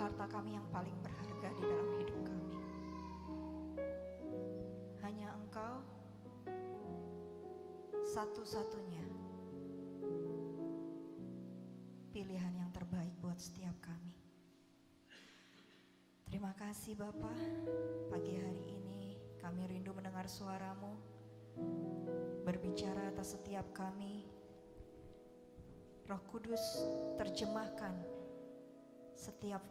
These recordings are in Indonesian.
harta kami yang paling berharga di dalam hidup kami. Hanya Engkau satu-satunya pilihan yang terbaik buat setiap kami. Terima kasih Bapa, pagi hari ini kami rindu mendengar suara-Mu berbicara atas setiap kami. Roh Kudus, terjemahkan setiap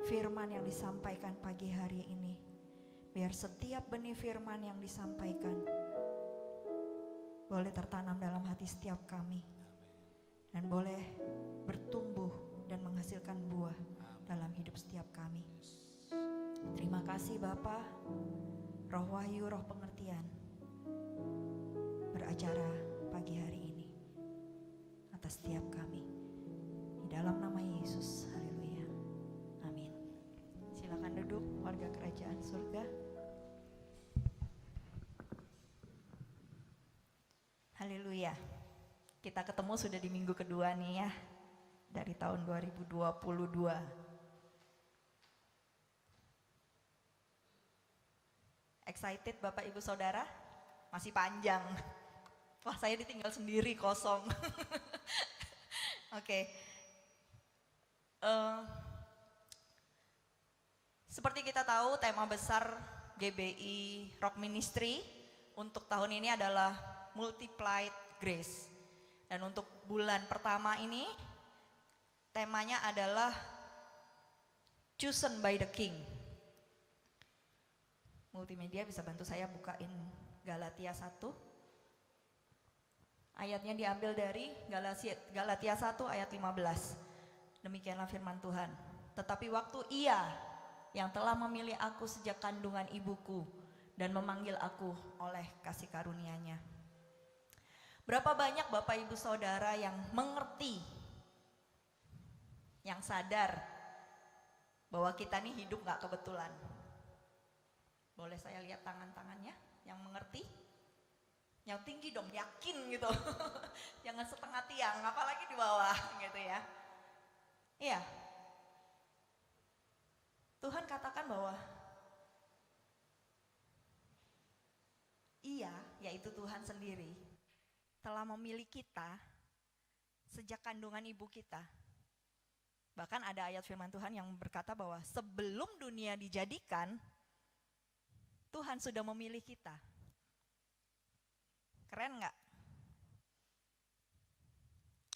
firman yang disampaikan pagi hari ini. Biar setiap benih firman yang disampaikan boleh tertanam dalam hati setiap kami dan boleh bertumbuh dan menghasilkan buah dalam hidup setiap kami. Terima kasih Bapa, Roh Wahyu, Roh Pengertian beracara pagi hari ini atas setiap kami. Di dalam nama Yesus, haleluya, amin. Silakan duduk warga kerajaan surga. Haleluya. Kita ketemu sudah di minggu kedua nih ya, dari tahun 2022. Excited Bapak Ibu Saudara? Masih panjang. Wah, saya ditinggal sendiri, kosong. Oke. Seperti kita tahu, tema besar GBI Rock Ministry untuk tahun ini adalah Multiplied Grace. Dan untuk bulan pertama ini, temanya adalah Chosen by the King. Multimedia bisa bantu saya bukain Galatia 1. Ayatnya diambil dari Galatia 1 ayat 15. Demikianlah firman Tuhan. Tetapi waktu Ia yang telah memilih aku sejak kandungan ibuku dan memanggil aku oleh kasih karunia-Nya. Berapa banyak Bapak Ibu Saudara yang mengerti, yang sadar bahwa kita nih hidup gak kebetulan? Boleh saya lihat tangan-tangannya yang mengerti? Yang tinggi dong, yakin gitu. Jangan setengah tiang, apalagi di bawah gitu ya. Iya. Tuhan katakan bahwa Ia, yaitu Tuhan sendiri, telah memilih kita sejak kandungan ibu kita. Bahkan ada ayat firman Tuhan yang berkata bahwa sebelum dunia dijadikan, Tuhan sudah memilih kita. Keren gak?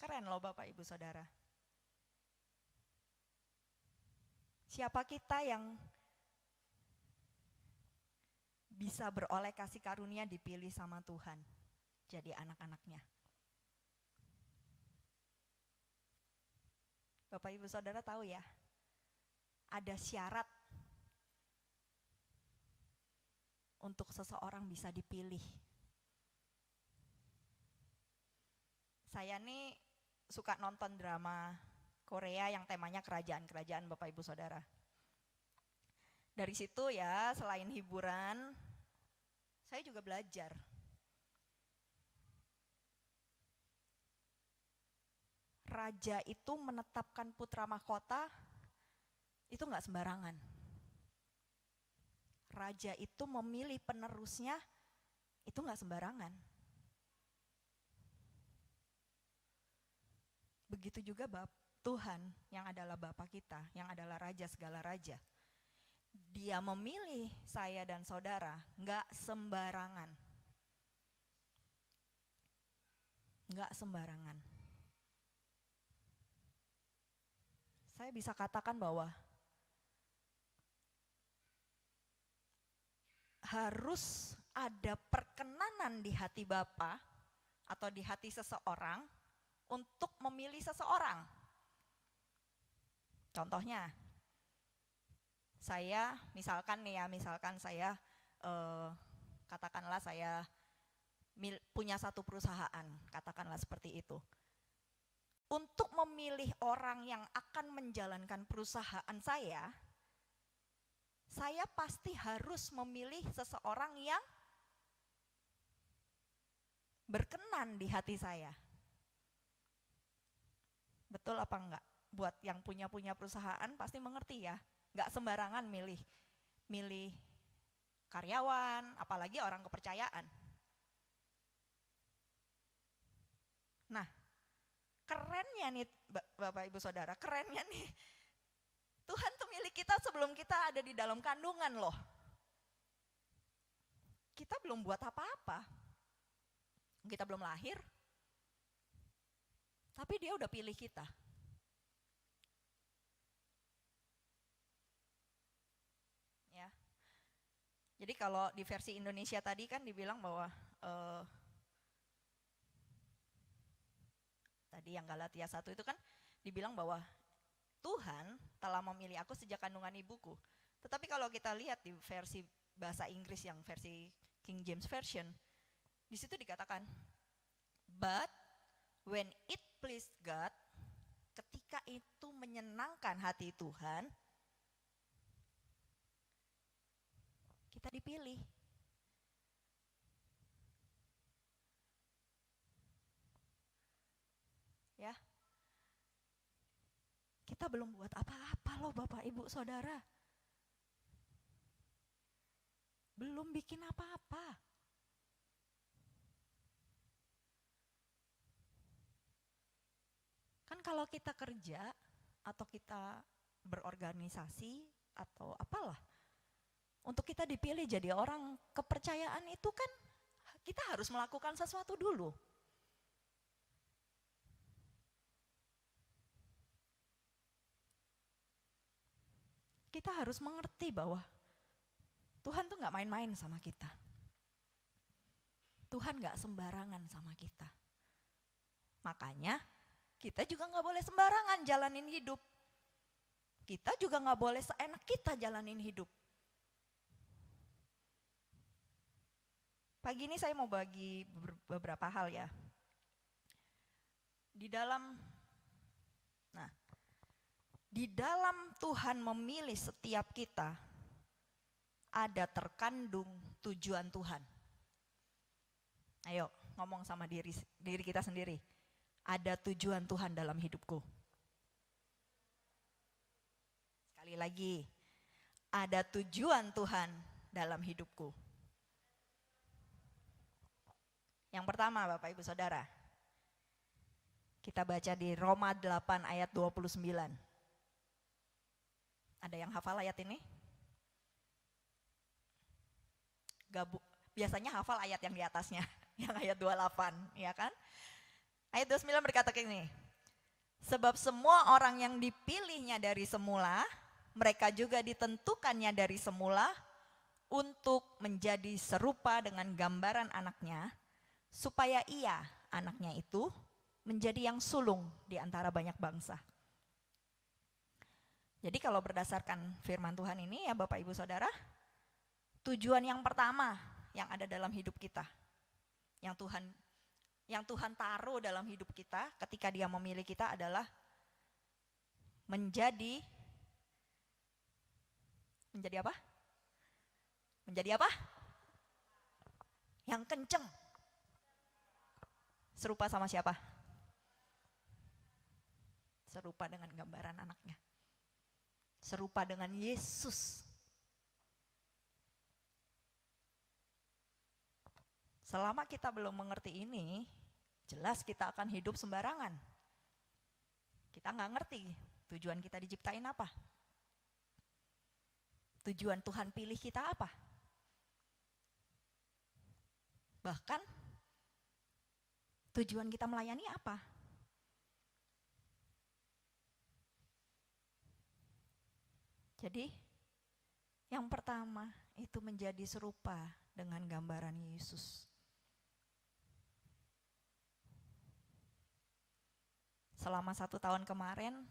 Keren loh Bapak Ibu Saudara. Siapa kita yang bisa beroleh kasih karunia dipilih sama Tuhan jadi anak-anaknya? Bapak Ibu Saudara tahu ya, ada syarat untuk seseorang bisa dipilih. Saya nih suka nonton drama Korea yang temanya kerajaan-kerajaan Bapak Ibu Saudara. Dari situ ya, selain hiburan, saya juga belajar. Raja itu menetapkan putra mahkota, itu gak sembarangan. Raja itu memilih penerusnya, itu gak sembarangan. Begitu juga Tuhan yang adalah Bapa kita, yang adalah Raja segala raja. Dia memilih saya dan saudara gak sembarangan. Gak sembarangan. Saya bisa katakan bahwa harus ada perkenanan di hati Bapa atau di hati seseorang untuk memilih seseorang. Contohnya, saya misalkan saya katakanlah saya punya satu perusahaan, katakanlah seperti itu. Untuk memilih orang yang akan menjalankan perusahaan saya pasti harus memilih seseorang yang berkenan di hati saya. Betul apa enggak? buat yang punya perusahaan pasti mengerti ya, nggak sembarangan milih karyawan, apalagi orang kepercayaan. Nah, kerennya nih Bapak Ibu Saudara, kerennya nih, Tuhan tuh milik kita sebelum kita ada di dalam kandungan loh. Kita belum buat apa-apa, kita belum lahir, tapi dia udah pilih kita. Ya. Jadi kalau di versi Indonesia tadi kan dibilang bahwa tadi yang Galatia 1 itu kan dibilang bahwa Tuhan telah memilih aku sejak kandungan ibuku. Tetapi kalau kita lihat di versi bahasa Inggris yang versi King James Version, di situ dikatakan, but when it pleased God, ketika itu menyenangkan hati Tuhan, kita dipilih. Ya. Kita belum buat apa-apa loh Bapak Ibu Saudara. Belum bikin apa-apa. Kan kalau kita kerja atau kita berorganisasi atau apalah, untuk kita dipilih jadi orang kepercayaan itu kan kita harus melakukan sesuatu dulu. Kita harus mengerti bahwa Tuhan tuh gak main-main sama kita. Tuhan gak sembarangan sama kita. Makanya kita juga gak boleh sembarangan jalanin hidup. Kita juga gak boleh seenak kita jalanin hidup. Pagi ini saya mau bagi beberapa hal ya. Di dalam Tuhan memilih setiap kita, ada terkandung tujuan Tuhan. Ayo ngomong sama diri kita sendiri. Ada tujuan Tuhan dalam hidupku. Sekali lagi, ada tujuan Tuhan dalam hidupku. Yang pertama Bapak Ibu Saudara, kita baca di Roma 8 ayat 29. Ada yang hafal ayat ini? Biasanya hafal ayat yang di atasnya, yang ayat 28, ya kan? Ayat 29 berkata gini, sebab semua orang yang dipilihnya dari semula, mereka juga ditentukannya dari semula untuk menjadi serupa dengan gambaran anaknya, supaya ia, anaknya itu, menjadi yang sulung di antara banyak bangsa. Jadi kalau berdasarkan firman Tuhan ini ya Bapak Ibu Saudara, tujuan yang pertama yang ada dalam hidup kita, yang Tuhan taruh dalam hidup kita ketika Dia memilih kita adalah menjadi apa? Menjadi apa? Yang kenceng. Serupa sama siapa? Serupa dengan gambaran anaknya. Serupa dengan Yesus. Selama kita belum mengerti ini, jelas kita akan hidup sembarangan. Kita nggak ngerti tujuan kita diciptain apa. Tujuan Tuhan pilih kita apa. Bahkan tujuan kita melayani apa. Jadi yang pertama itu menjadi serupa dengan gambaran Yesus. Selama 1 tahun kemarin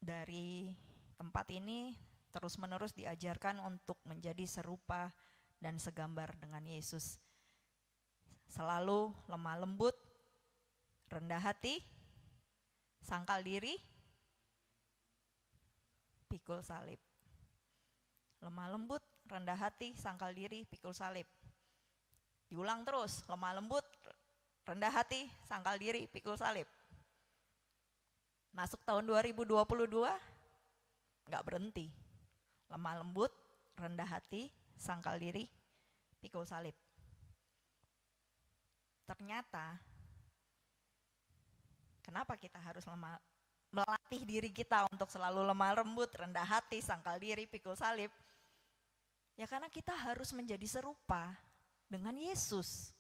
dari tempat ini terus-menerus diajarkan untuk menjadi serupa dan segambar dengan Yesus. Selalu lemah lembut, rendah hati, sangkal diri, pikul salib. Lemah lembut, rendah hati, sangkal diri, pikul salib. Diulang terus, lemah lembut, rendah hati, sangkal diri, pikul salib. Masuk tahun 2022, nggak berhenti. Lemah lembut, rendah hati, sangkal diri, pikul salib. Ternyata, kenapa kita harus melatih diri kita untuk selalu lemah lembut, rendah hati, sangkal diri, pikul salib? Ya karena kita harus menjadi serupa dengan Yesus.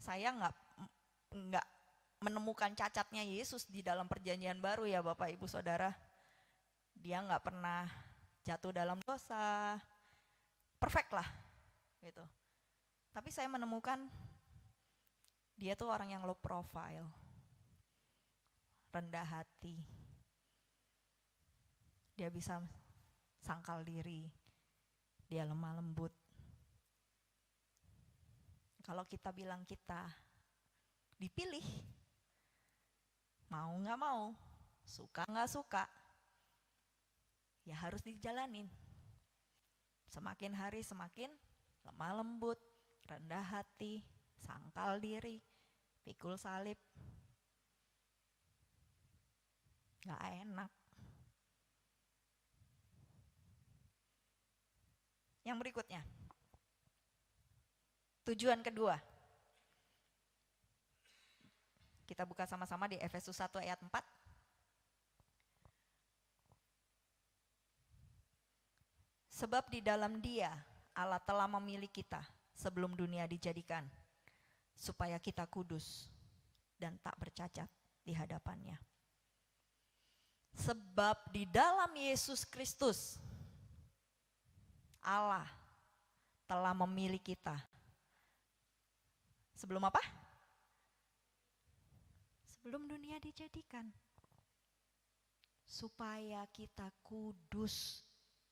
Saya nggak menemukan cacatnya Yesus di dalam perjanjian baru ya Bapak Ibu Saudara. Dia nggak pernah jatuh dalam dosa, perfect lah gitu. Tapi saya menemukan dia tuh orang yang low profile, rendah hati. Dia bisa sangkal diri, dia lemah lembut. Kalau kita bilang kita dipilih, mau nggak mau, suka nggak suka, ya harus dijalanin. Semakin hari semakin lemah lembut, rendah hati, sangkal diri, pikul salib. Nggak enak. Yang berikutnya, tujuan kedua. Kita buka sama-sama di Efesus 1 ayat 4. Sebab di dalam Dia Allah telah memilih kita sebelum dunia dijadikan, supaya kita kudus dan tak bercacat di hadapannya. Sebab di dalam Yesus Kristus Allah telah memilih kita. Sebelum apa? Sebelum dunia dijadikan. Supaya kita kudus,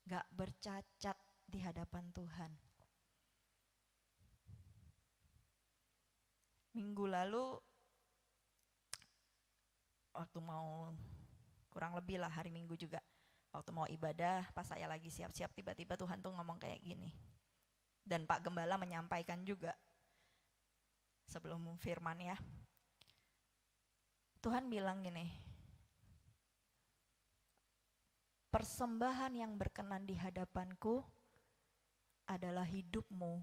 gak bercacat di hadapan Tuhan. Minggu lalu, waktu mau kurang lebih lah hari Minggu juga, waktu mau ibadah, pas saya lagi siap-siap, tiba-tiba Tuhan tuh ngomong kayak gini. Dan Pak Gembala menyampaikan juga sebelum firman ya. Tuhan bilang gini, persembahan yang berkenan di hadapanku adalah hidupmu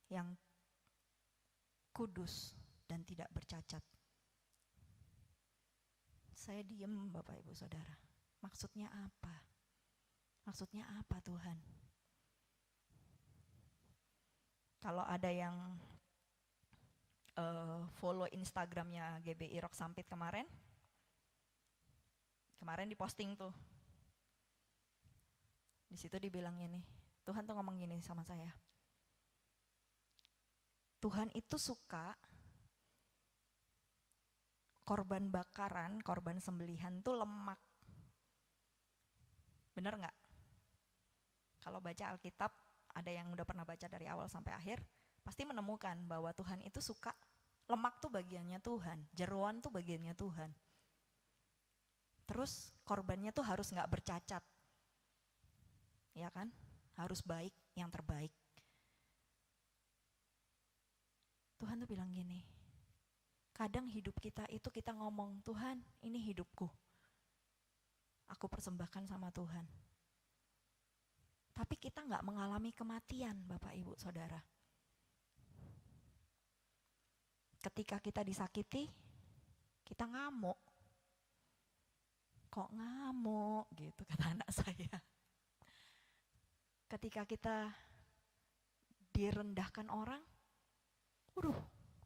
yang kudus dan tidak bercacat. Saya diem Bapak Ibu Saudara. Maksudnya apa? Maksudnya apa Tuhan? Kalau ada yang follow Instagramnya GBI Rock Sampit kemarin diposting tuh. Di situ dibilang gini, Tuhan tuh ngomong gini sama saya. Tuhan itu suka korban bakaran, korban sembelihan tuh lemak. Bener nggak? Kalau baca Alkitab, ada yang udah pernah baca dari awal sampai akhir, pasti menemukan bahwa Tuhan itu suka lemak tuh bagiannya Tuhan, jeroan tuh bagiannya Tuhan. Terus korbannya tuh harus nggak bercacat, ya kan? Harus baik, yang terbaik. Tuhan tuh bilang gini, kadang hidup kita itu kita ngomong, Tuhan ini hidupku, aku persembahkan sama Tuhan. Tapi kita nggak mengalami kematian Bapak Ibu Saudara. Ketika kita disakiti, kita ngamuk. Kok ngamuk gitu kata anak saya. Ketika kita direndahkan orang,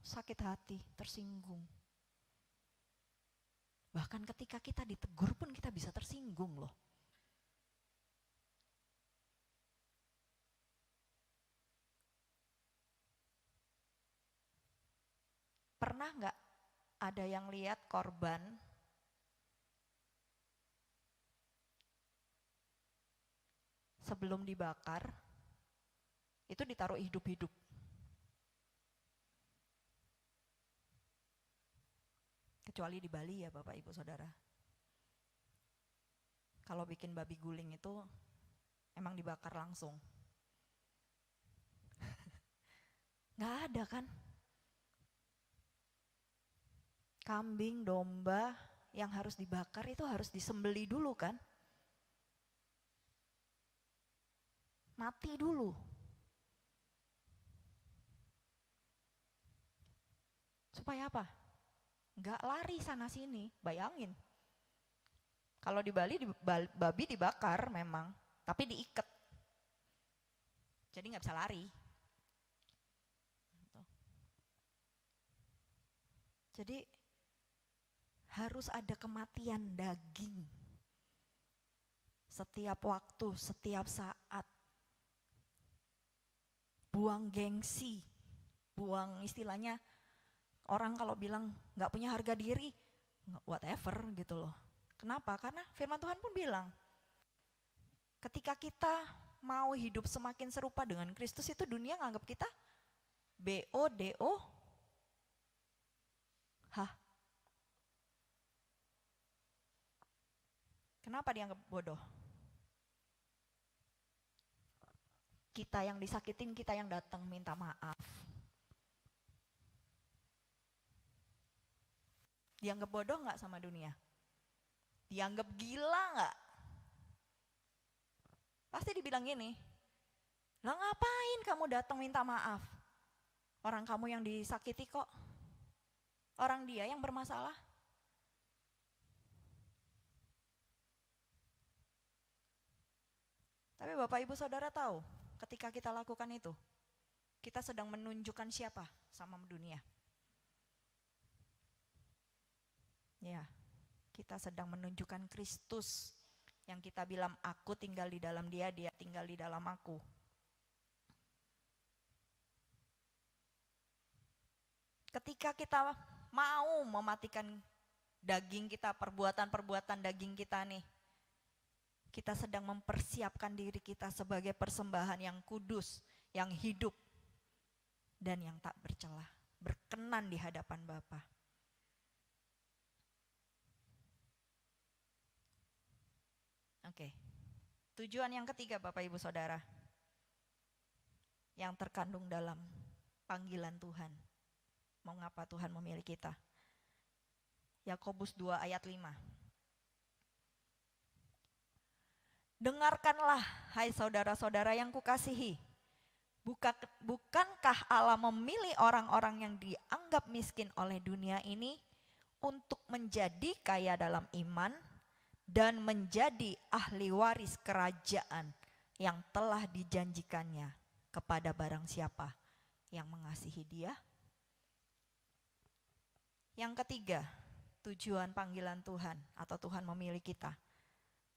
sakit hati, tersinggung. Bahkan ketika kita ditegur pun kita bisa tersinggung loh. Pernah nggak ada yang lihat korban sebelum dibakar itu ditaruh hidup-hidup? Kecuali di Bali ya Bapak Ibu Saudara. Kalau bikin babi guling itu emang dibakar langsung. Nggak ada kan? Kambing, domba yang harus dibakar itu harus disembeli dulu kan? Mati dulu. Supaya apa? Nggak lari sana sini, bayangin. Kalau di Bali, babi dibakar memang, tapi diikat. Jadi nggak bisa lari. Jadi harus ada kematian daging. Setiap waktu, setiap saat. Buang gengsi, buang istilahnya, orang kalau bilang nggak punya harga diri, whatever gitu loh. Kenapa? Karena firman Tuhan pun bilang, ketika kita mau hidup semakin serupa dengan Kristus, itu dunia nganggap kita BODO. Hah? Kenapa dianggap bodoh? Kita yang disakitin, kita yang datang minta maaf. Dianggap bodoh nggak sama dunia? Dianggap gila nggak? Pasti dibilang gini, lah ngapain kamu datang minta maaf? Orang kamu yang disakiti kok. Orang dia yang bermasalah. Tapi Bapak Ibu Saudara tahu, ketika kita lakukan itu, kita sedang menunjukkan siapa sama dunia. Ya, kita sedang menunjukkan Kristus yang kita bilang aku tinggal di dalam dia, dia tinggal di dalam aku. Ketika kita mau mematikan daging kita, perbuatan-perbuatan daging kita nih, kita sedang mempersiapkan diri kita sebagai persembahan yang kudus, yang hidup, dan yang tak bercelah, berkenan di hadapan Bapa. Oke, tujuan yang ketiga Bapak Ibu Saudara, yang terkandung dalam panggilan Tuhan. Mengapa Tuhan memilih kita? Yakobus 2 ayat 5. Dengarkanlah, hai saudara-saudara yang kukasihi. Bukankah Allah memilih orang-orang yang dianggap miskin oleh dunia ini untuk menjadi kaya dalam iman dan menjadi ahli waris kerajaan yang telah dijanjikannya kepada barang siapa yang mengasihi Dia? Yang ketiga, tujuan panggilan Tuhan atau Tuhan memilih kita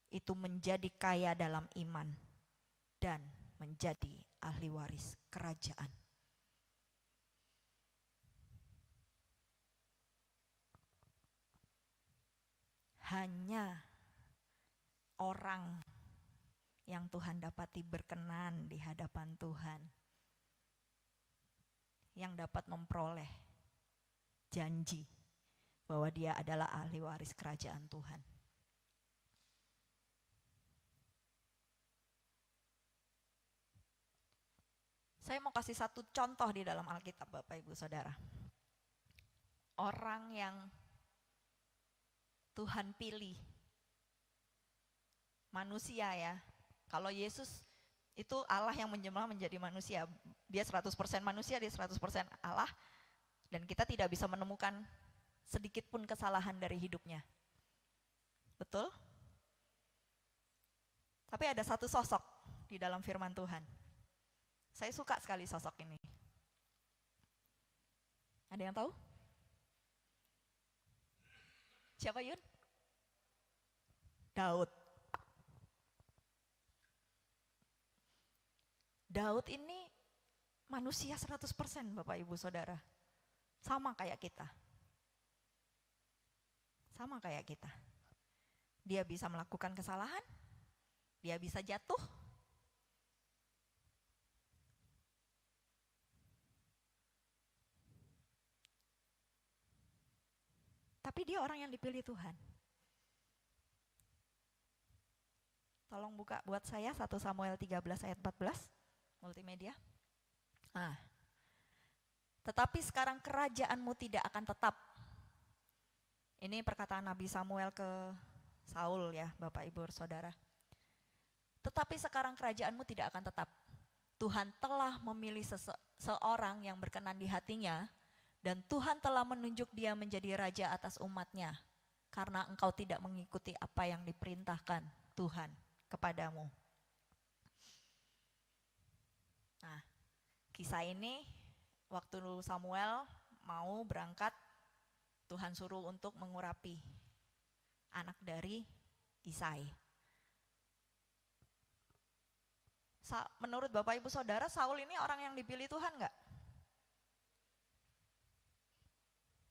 itu menjadi kaya dalam iman dan menjadi ahli waris kerajaan. Hanya orang yang Tuhan dapati berkenan di hadapan Tuhan yang dapat memperoleh janji bahwa dia adalah ahli waris kerajaan Tuhan. Saya mau kasih satu contoh di dalam Alkitab Bapak Ibu Saudara. Orang yang Tuhan pilih, manusia ya. Kalau Yesus itu Allah yang menjelma menjadi manusia. Dia 100% manusia, dia 100% Allah. Dan kita tidak bisa menemukan sedikit pun kesalahan dari hidupnya. Betul? Tapi ada satu sosok di dalam firman Tuhan. Saya suka sekali sosok ini. Ada yang tahu? Siapa Yun? Daud. Daud ini manusia 100% Bapak Ibu Saudara. Sama kayak kita. Sama kayak kita. Dia bisa melakukan kesalahan. Dia bisa jatuh. Tapi dia orang yang dipilih Tuhan. Tolong buka buat saya 1 Samuel 13 ayat 14, multimedia. Tetapi sekarang kerajaanmu tidak akan tetap. Ini perkataan Nabi Samuel ke Saul ya, Bapak Ibu Saudara. Tetapi sekarang kerajaanmu tidak akan tetap. Tuhan telah memilih seorang yang berkenan di hatinya, dan Tuhan telah menunjuk dia menjadi raja atas umatnya, karena engkau tidak mengikuti apa yang diperintahkan Tuhan kepadamu. Nah, kisah ini waktu Samuel mau berangkat, Tuhan suruh untuk mengurapi anak dari Isai. Menurut Bapak Ibu Saudara, Saul ini orang yang dipilih Tuhan enggak?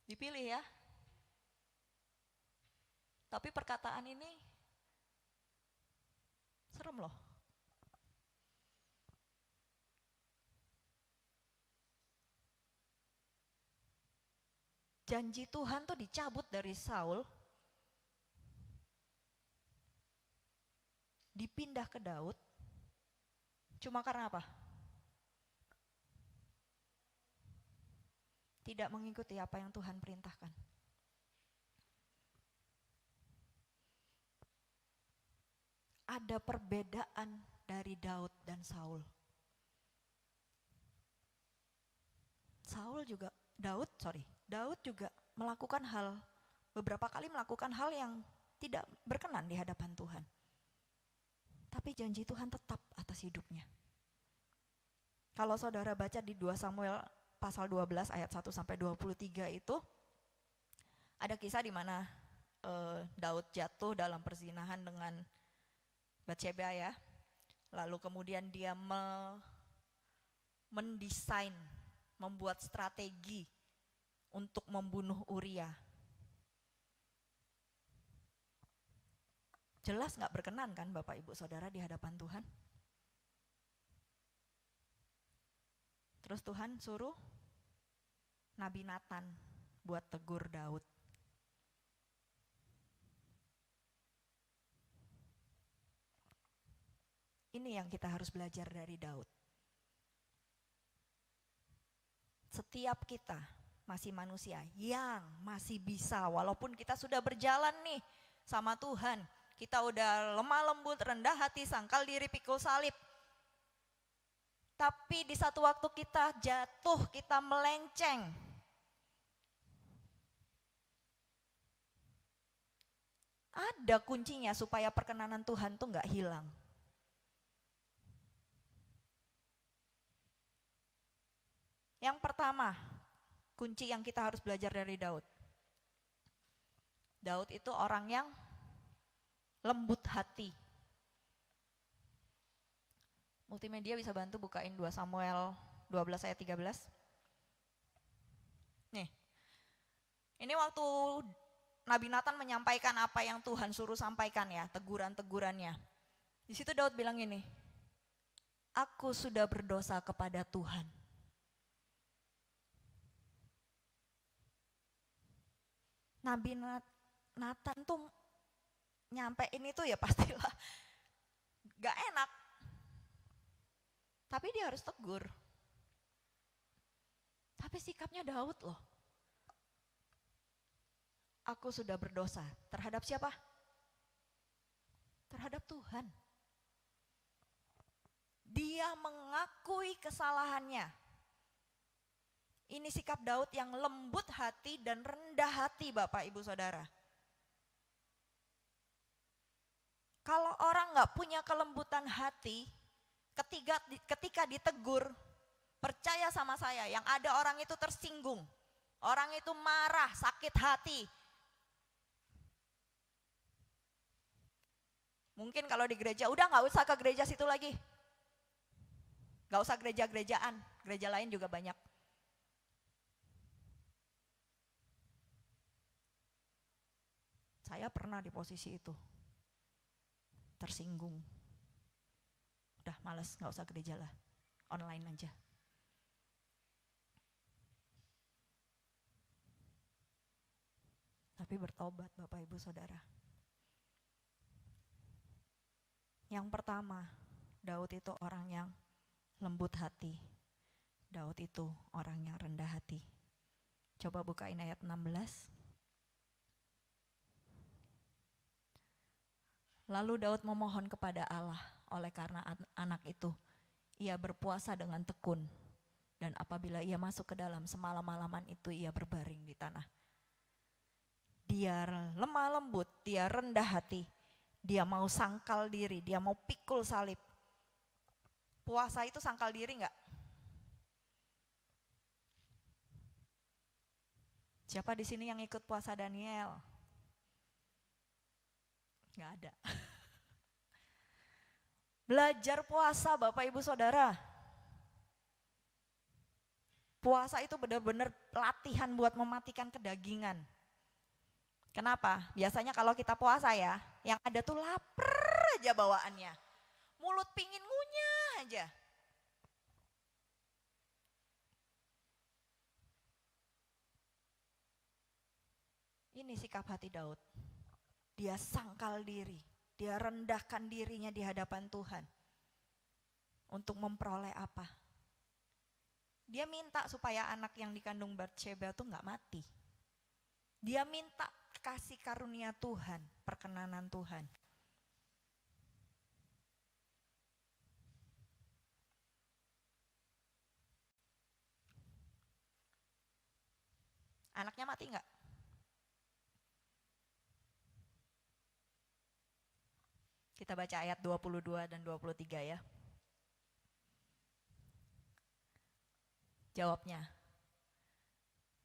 Dipilih ya. Tapi perkataan ini serem loh. Janji Tuhan tuh dicabut dari Saul, dipindah ke Daud, cuma karena apa? Tidak mengikuti apa yang Tuhan perintahkan. Ada perbedaan dari Daud dan Saul. Daud juga melakukan beberapa kali melakukan hal yang tidak berkenan di hadapan Tuhan. Tapi janji Tuhan tetap atas hidupnya. Kalau saudara baca di 2 Samuel pasal 12 ayat 1 sampai 23 itu ada kisah di mana Daud jatuh dalam perzinahan dengan Batsheba ya. Lalu kemudian dia mendesain, membuat strategi untuk membunuh Uria. Jelas gak berkenan kan Bapak Ibu Saudara di hadapan Tuhan? Terus Tuhan suruh Nabi Nathan buat tegur Daud. Ini yang kita harus belajar dari Daud. Setiap kita masih manusia yang masih bisa, walaupun kita sudah berjalan nih sama Tuhan, kita udah lemah lembut, rendah hati, sangkal diri, pikul salib. Tapi di satu waktu kita jatuh, kita melenceng. Ada kuncinya supaya perkenanan Tuhan tuh gak hilang. Yang pertama, kunci yang kita harus belajar dari Daud. Daud itu orang yang lembut hati. Multimedia bisa bantu bukain 2 Samuel 12 ayat 13. Nih, ini waktu Nabi Nathan menyampaikan apa yang Tuhan suruh sampaikan ya, teguran-tegurannya. Di situ Daud bilang ini, aku sudah berdosa kepada Tuhan. Nabi Nathan tuh nyampein itu ya pastilah gak enak. Tapi dia harus tegur. Tapi sikapnya Daud loh. Aku sudah berdosa. Terhadap siapa? Terhadap Tuhan. Dia mengakui kesalahannya. Ini sikap Daud yang lembut hati dan rendah hati Bapak Ibu Saudara. Kalau orang gak punya kelembutan hati, ketika ditegur, percaya sama saya, yang ada orang itu tersinggung, orang itu marah, sakit hati. Mungkin kalau di gereja, udah gak usah ke gereja situ lagi. Gak usah gereja-gerejaan, gereja lain juga banyak. Saya pernah di posisi itu, tersinggung. Udah males, gak usah gereja lah, online aja. Tapi bertobat Bapak Ibu Saudara. Yang pertama, Daud itu orang yang lembut hati. Daud itu orang yang rendah hati. Coba bukain ayat 16. Lalu Daud memohon kepada Allah oleh karena anak itu. Ia berpuasa dengan tekun. Dan apabila ia masuk ke dalam semalam-malaman itu ia berbaring di tanah. Dia lemah lembut, dia rendah hati. Dia mau sangkal diri, dia mau pikul salib. Puasa itu sangkal diri enggak? Siapa di sini yang ikut puasa Daniel? Enggak ada. Belajar puasa Bapak Ibu Saudara. Puasa itu benar-benar latihan buat mematikan kedagingan. Kenapa? Biasanya kalau kita puasa ya, yang ada tuh lapar aja bawaannya. Mulut pingin ngunyah aja. Ini sikap hati Daud. Dia sangkal diri, dia rendahkan dirinya di hadapan Tuhan. Untuk memperoleh apa? Dia minta supaya anak yang dikandung Batsheba tuh gak mati. Dia minta kasih karunia Tuhan, perkenanan Tuhan. Anaknya mati gak? Kita baca ayat 22 dan 23 ya. Jawabnya.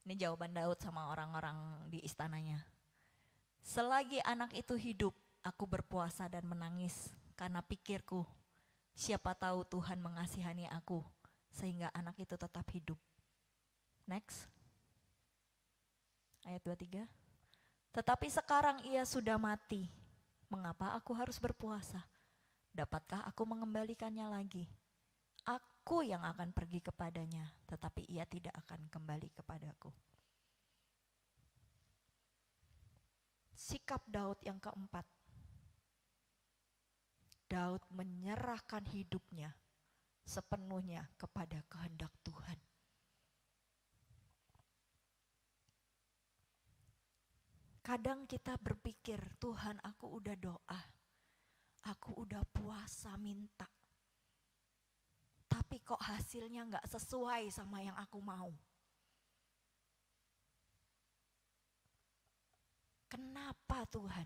Ini jawaban Daud sama orang-orang di istananya. Selagi anak itu hidup, aku berpuasa dan menangis karena pikirku, siapa tahu Tuhan mengasihani aku sehingga anak itu tetap hidup. Next. Ayat 23. Tetapi sekarang ia sudah mati. Mengapa aku harus berpuasa? Dapatkah aku mengembalikannya lagi? Aku yang akan pergi kepadanya, tetapi ia tidak akan kembali kepadaku. Sikap Daud yang keempat. Daud menyerahkan hidupnya sepenuhnya kepada kehendak Tuhan. Kadang kita berpikir, Tuhan aku udah doa, aku udah puasa minta, tapi kok hasilnya gak sesuai sama yang aku mau. Kenapa Tuhan?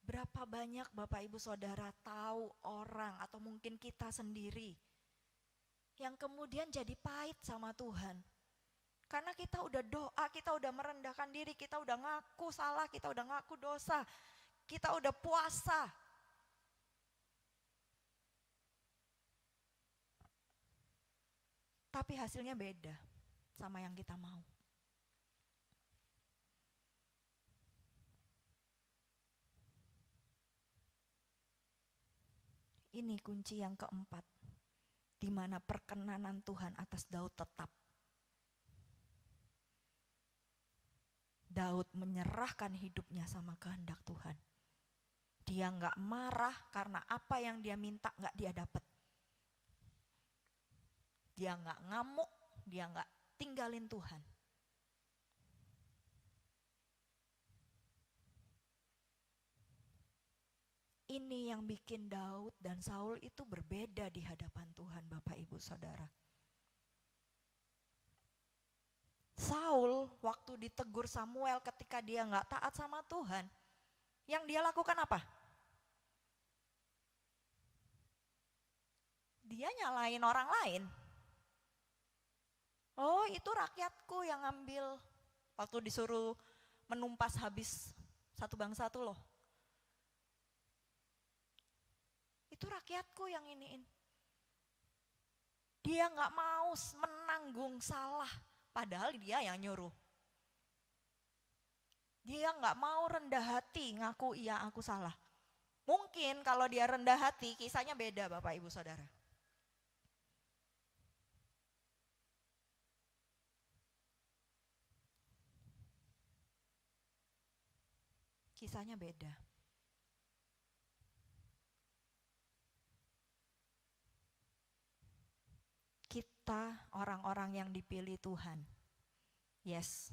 Berapa banyak Bapak Ibu Saudara tahu orang atau mungkin kita sendiri yang kemudian jadi pahit sama Tuhan. Karena kita udah doa, kita udah merendahkan diri, kita udah ngaku salah, kita udah ngaku dosa, kita udah puasa. Tapi hasilnya beda sama yang kita mau. Ini kunci yang keempat, di mana perkenanan Tuhan atas Daud tetap. Daud menyerahkan hidupnya sama kehendak Tuhan. Dia gak marah karena apa yang dia minta gak dia dapat. Dia gak ngamuk, dia gak tinggalin Tuhan. Ini yang bikin Daud dan Saul itu berbeda di hadapan Tuhan, Bapak Ibu Saudara. Saul waktu ditegur Samuel ketika dia gak taat sama Tuhan, yang dia lakukan apa? Dia nyalain orang lain. Oh, itu rakyatku yang ngambil. Waktu disuruh menumpas habis satu bangsa tuh loh. Itu rakyatku yang iniin. Dia gak mau menanggung salah, padahal dia yang nyuruh. Dia gak mau rendah hati ngaku iya aku salah. Mungkin kalau dia rendah hati kisahnya beda Bapak Ibu Saudara. Kisahnya beda. Kita orang-orang yang dipilih Tuhan. Yes.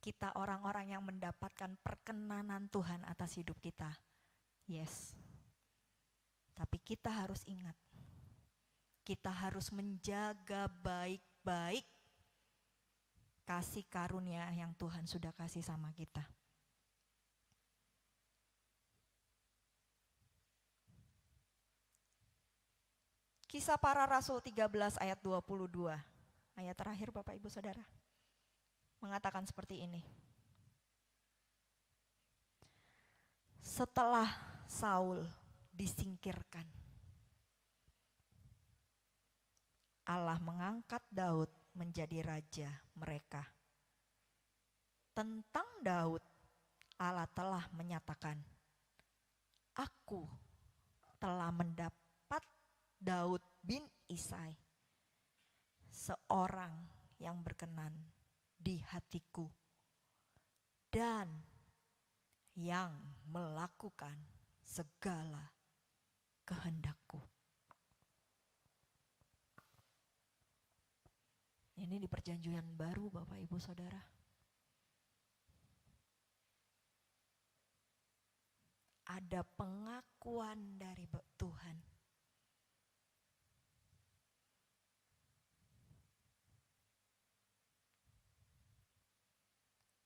Kita orang-orang yang mendapatkan perkenanan Tuhan atas hidup kita. Yes. Tapi kita harus ingat, kita harus menjaga baik-baik kasih karunia yang Tuhan sudah kasih sama kita. Kisah Para Rasul 13 ayat 22. Ayat terakhir Bapak Ibu Saudara. Mengatakan seperti ini. Setelah Saul disingkirkan, Allah mengangkat Daud menjadi raja mereka. Tentang Daud, Allah telah menyatakan, Aku telah mendapat Daud bin Isai, seorang yang berkenan di hatiku dan yang melakukan segala kehendakku. Ini di perjanjian baru Bapak Ibu Saudara. Ada pengakuan dari Tuhan.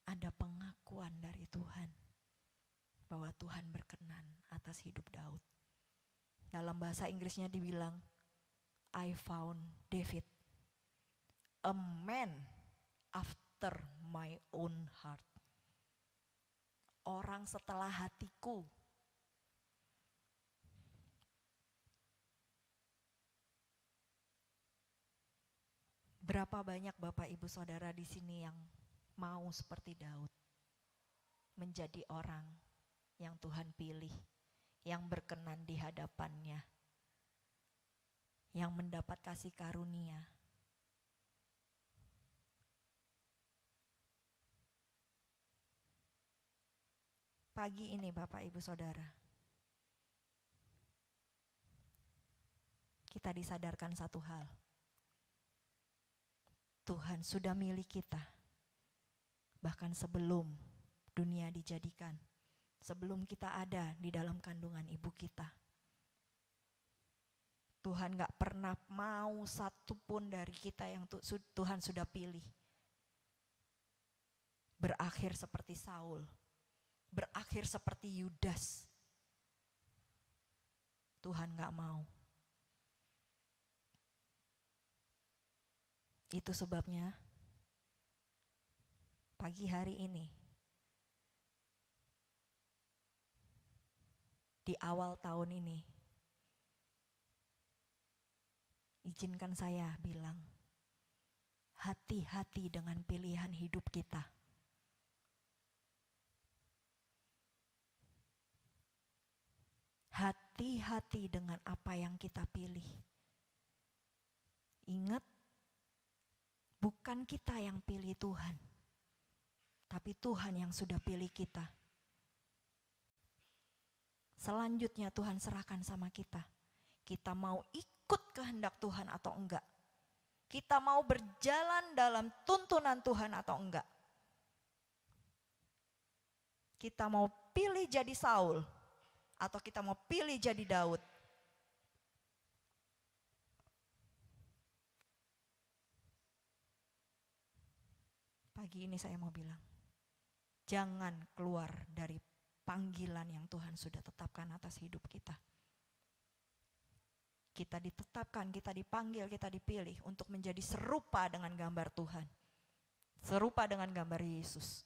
Ada pengakuan dari Tuhan bahwa Tuhan berkenan atas hidup Daud. Dalam bahasa Inggrisnya dibilang, I found David, a man after my own heart. Orang setelah hatiku. Berapa banyak Bapak Ibu Saudara di sini yang mau seperti Daud, menjadi orang yang Tuhan pilih, yang berkenan di hadapannya, yang mendapat kasih karunia. Pagi ini Bapak Ibu Saudara, kita disadarkan satu hal. Tuhan sudah milik kita, bahkan sebelum dunia dijadikan, sebelum kita ada di dalam kandungan ibu kita. Tuhan gak pernah mau satupun dari kita yang Tuhan sudah pilih berakhir seperti Saul, berakhir seperti Yudas. Tuhan gak mau. Itu sebabnya pagi hari ini, di awal tahun ini, izinkan saya bilang, hati-hati dengan pilihan hidup kita. Hati-hati dengan apa yang kita pilih. Ingat, bukan kita yang pilih Tuhan, tapi Tuhan yang sudah pilih kita. Selanjutnya Tuhan serahkan sama kita. Kita mau ikut kehendak Tuhan atau enggak? Kita mau berjalan dalam tuntunan Tuhan atau enggak? Kita mau pilih jadi Saul atau kita mau pilih jadi Daud? Pagi ini saya mau bilang, jangan keluar dari panggilan yang Tuhan sudah tetapkan atas hidup kita. Kita ditetapkan, kita dipanggil, kita dipilih untuk menjadi serupa dengan gambar Tuhan. Serupa dengan gambar Yesus.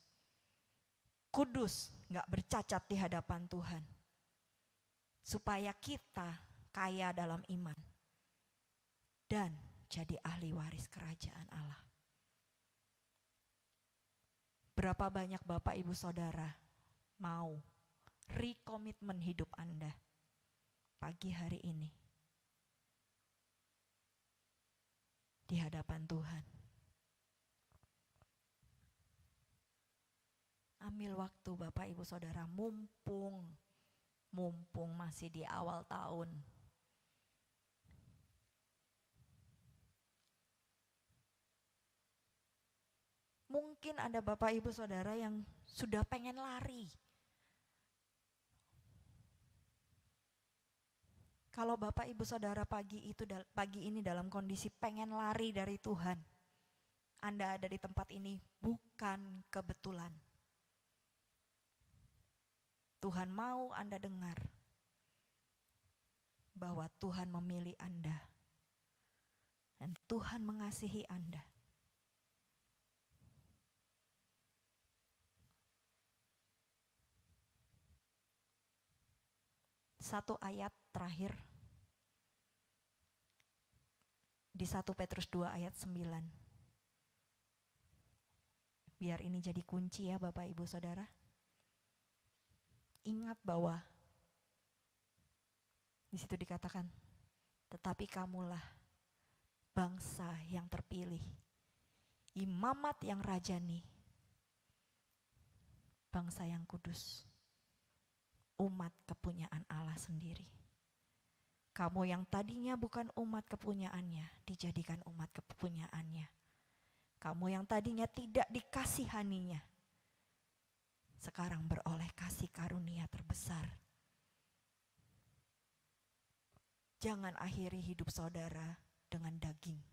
Kudus, gak bercacat di hadapan Tuhan. Supaya kita kaya dalam iman. Dan jadi ahli waris kerajaan Allah. Berapa banyak Bapak Ibu Saudara mau rekomitmen hidup Anda pagi hari ini di hadapan Tuhan? Ambil waktu Bapak Ibu Saudara, mumpung masih di awal tahun. Mungkin ada Bapak Ibu Saudara yang sudah pengen lari. Kalau Bapak Ibu Saudara pagi ini dalam kondisi pengen lari dari Tuhan, Anda ada di tempat ini bukan kebetulan. Tuhan mau Anda dengar bahwa Tuhan memilih Anda dan Tuhan mengasihi Anda. Satu ayat terakhir di 1 Petrus 2 ayat 9. Biar ini jadi kunci ya Bapak Ibu Saudara. Ingat bahwa di situ dikatakan, tetapi kamulah bangsa yang terpilih, imamat yang rajani, bangsa yang kudus, umat kepunyaan Allah sendiri. Kamu yang tadinya bukan umat kepunyaannya, dijadikan umat kepunyaannya. Kamu yang tadinya tidak dikasihaninya, sekarang beroleh kasih karunia terbesar. Jangan akhiri hidup saudara dengan daging.